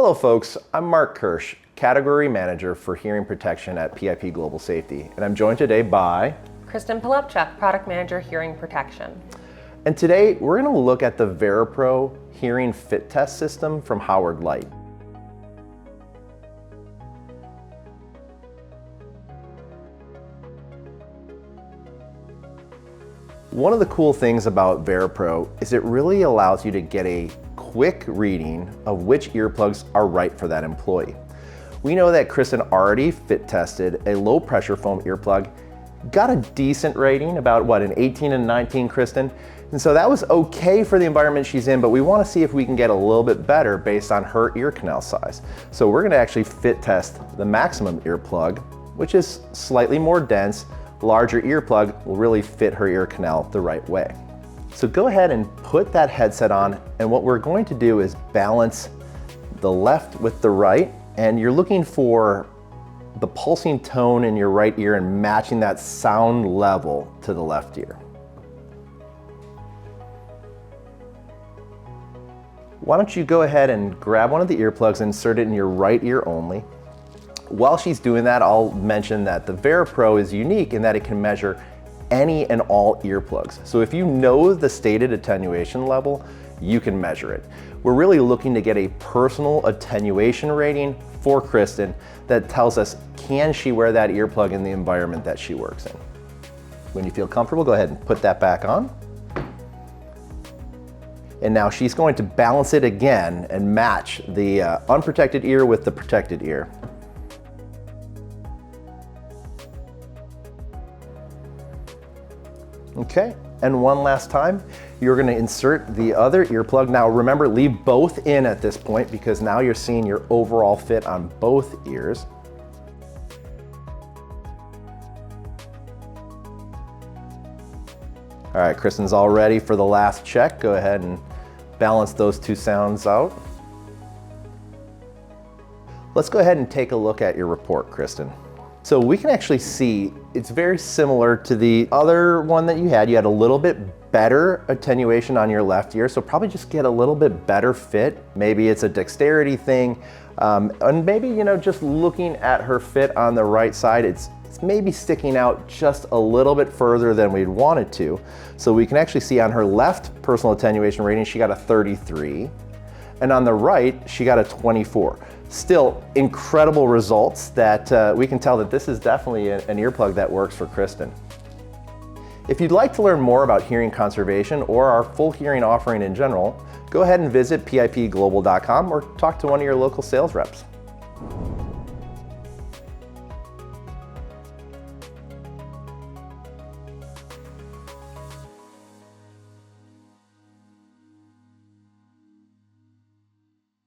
Hello folks, I'm Marc Kirsch, Category Manager for Hearing Protection at PIP Global Safety, and I'm joined today by Kristen, Pelepzuck, Product Manager, Hearing Protection. And today we're going to look at the VeriPRO Hearing Fit Test System from Howard Leight. One of the cool things about VeriPRO is it really allows you to get a quick reading of which earplugs are right for that employee. We know that Kristen already fit tested a low pressure foam earplug, got a decent rating, about an 18 and 19, Kristen. And so that was okay for the environment she's in, but we want to see if we can get a little bit better based on her ear canal size. So we're going to actually fit test the maximum earplug, which is slightly more dense. Larger earplug will really fit her ear canal the right way. So go ahead and put that headset on, and what we're going to do is balance the left with the right, and you're looking for the pulsing tone in your right ear and matching that sound level to the left ear. Why don't you go ahead and grab one of the earplugs and insert it in your right ear only. While she's doing that, I'll mention that the VeriPRO is unique in that it can measure any and all earplugs. So if you know the stated attenuation level, you can measure it. We're really looking to get a personal attenuation rating for Kristen that tells us, can she wear that earplug in the environment that she works in? When you feel comfortable, go ahead and put that back on. And now she's going to balance it again and match the unprotected ear with the protected ear. Okay, and one last time, you're going to insert the other earplug. Now remember, leave both in at this point because now you're seeing your overall fit on both ears. All right, Kristen's all ready for the last check. Go ahead and balance those two sounds out. Let's go ahead and take a look at your report, Kristen. So we can actually see it's very similar to the other one that you had. You had a little bit better attenuation on your left ear, so probably just get a little bit better fit. Maybe it's a dexterity thing, and maybe, just looking at her fit on the right side, it's maybe sticking out just a little bit further than we'd want it to. So we can actually see on her left personal attenuation rating, she got a 33, and on the right, she got a 24. Still incredible results that we can tell that this is definitely an earplug that works for Kristen. If you'd like to learn more about hearing conservation or our full hearing offering in general, go ahead and visit pipglobal.com or talk to one of your local sales reps.